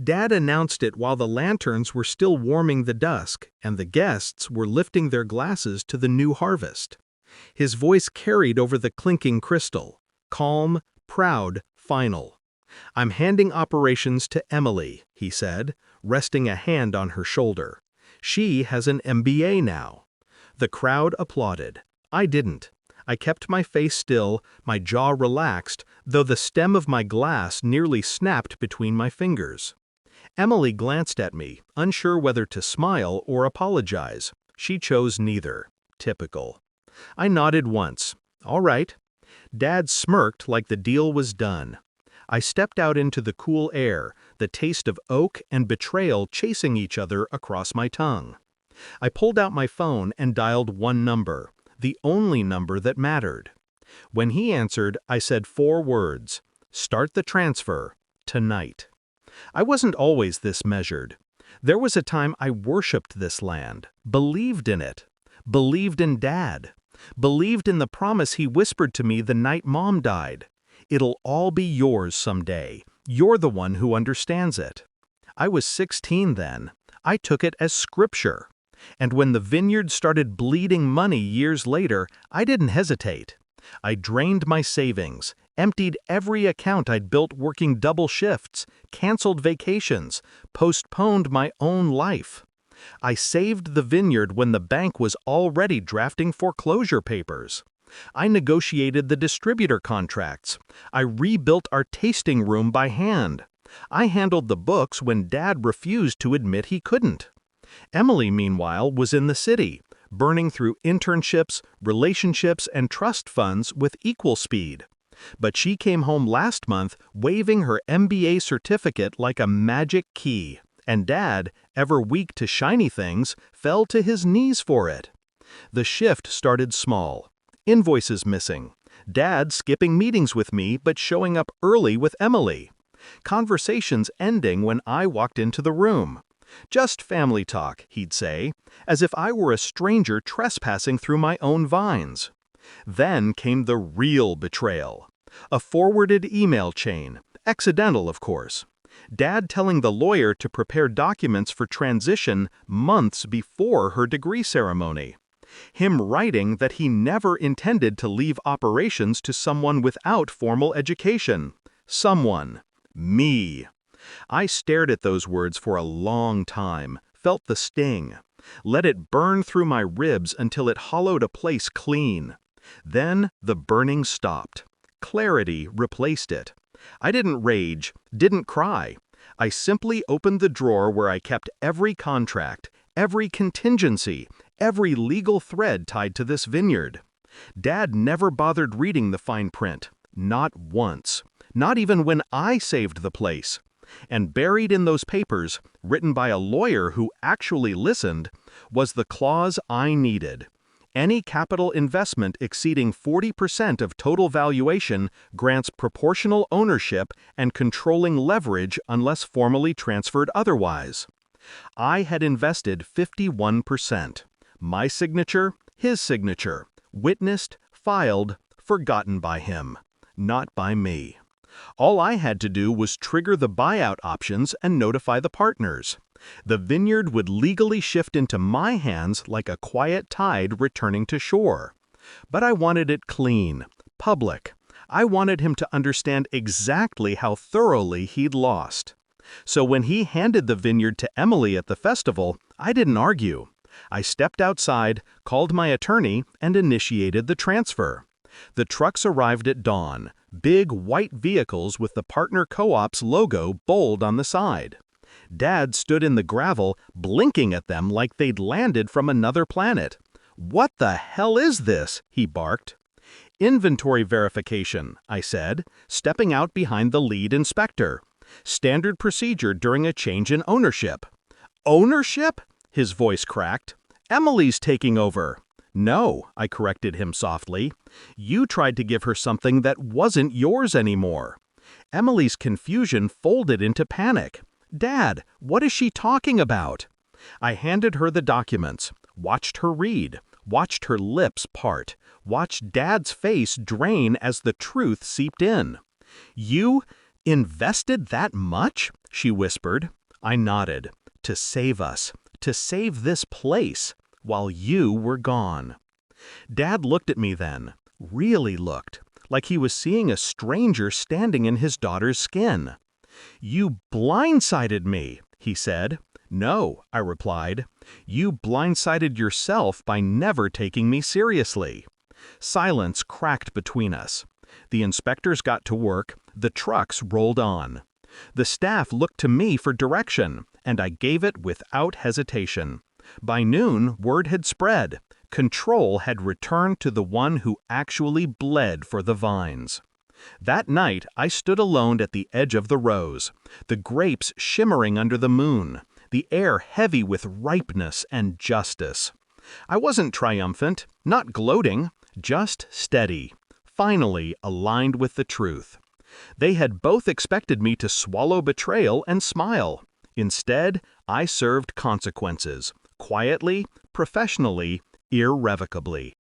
Dad announced it while the lanterns were still warming the dusk and the guests were lifting their glasses to the new harvest. His voice carried over the clinking crystal, calm, proud, final. "I'm handing operations to Emily," he said, resting a hand on her shoulder. "She has an MBA now." The crowd applauded. I didn't. I kept my face still, my jaw relaxed, though the stem of my glass nearly snapped between my fingers. Emily glanced at me, unsure whether to smile or apologize. She chose neither. Typical. I nodded once. All right. Dad smirked like the deal was done. I stepped out into the cool air, the taste of oak and betrayal chasing each other across my tongue. I pulled out my phone and dialed one number, the only number that mattered. When he answered, I said 4 words: "Start the transfer, tonight." I wasn't always this measured. There was a time I worshipped this land, believed in it, believed in Dad, believed in the promise he whispered to me the night Mom died. "It'll all be yours someday. You're the one who understands it." I was 16 then. I took it as scripture. And when the vineyard started bleeding money years later, I didn't hesitate. I drained my savings, emptied every account I'd built working double shifts, canceled vacations, postponed my own life. I saved the vineyard when the bank was already drafting foreclosure papers. I negotiated the distributor contracts. I rebuilt our tasting room by hand. I handled the books when Dad refused to admit he couldn't. Emily, meanwhile, was in the city, burning through internships, relationships, and trust funds with equal speed. But she came home last month waving her MBA certificate like a magic key, and Dad, ever weak to shiny things, fell to his knees for it. The shift started small. Invoices missing. Dad skipping meetings with me but showing up early with Emily. Conversations ending when I walked into the room. "Just family talk," he'd say, as if I were a stranger trespassing through my own vines. Then came the real betrayal. A forwarded email chain, accidental of course. Dad telling the lawyer to prepare documents for transition months before her degree ceremony. Him writing that he never intended to leave operations to someone without formal education. Someone. Me. I stared at those words for a long time, felt the sting, let it burn through my ribs until it hollowed a place clean. Then the burning stopped. Clarity replaced it. I didn't rage, didn't cry. I simply opened the drawer where I kept every contract, every contingency, every legal thread tied to this vineyard. Dad never bothered reading the fine print. Not once. Not even when I saved the place. And buried in those papers, written by a lawyer who actually listened, was the clause I needed. Any capital investment exceeding 40% of total valuation grants proportional ownership and controlling leverage unless formally transferred otherwise. I had invested 51%. My signature, his signature, witnessed, filed, forgotten by him, not by me. All I had to do was trigger the buyout options and notify the partners. The vineyard would legally shift into my hands like a quiet tide returning to shore. But I wanted it clean, public. I wanted him to understand exactly how thoroughly he'd lost. So when he handed the vineyard to Emily at the festival, I didn't argue. I stepped outside, called my attorney, and initiated the transfer. The trucks arrived at dawn, big white vehicles with the partner co-op's logo bold on the side. Dad stood in the gravel, blinking at them like they'd landed from another planet. "What the hell is this?" he barked. "Inventory verification," I said, stepping out behind the lead inspector. "Standard procedure during a change in ownership." "Ownership?" His voice cracked. "Emily's taking over." "No," I corrected him softly. "You tried to give her something that wasn't yours anymore." Emily's confusion folded into panic. "Dad, what is she talking about?" I handed her the documents, watched her read, watched her lips part, watched Dad's face drain as the truth seeped in. "You Invested that much? She whispered. I nodded. To save us. To save this place. While you were gone. Dad looked at me then. Really looked. Like he was seeing a stranger standing in his daughter's skin. You blindsided me, he said. No, I replied. You blindsided yourself by never taking me seriously. Silence cracked between us. The inspectors got to work, the trucks rolled on. The staff looked to me for direction, and I gave it without hesitation. By noon, word had spread. Control had returned to the one who actually bled for the vines. That night, I stood alone at the edge of the rows, the grapes shimmering under the moon, the air heavy with ripeness and justice. I wasn't triumphant, not gloating, just steady, finally aligned with the truth. They had both expected me to swallow betrayal and smile. Instead, I served consequences, quietly, professionally, irrevocably.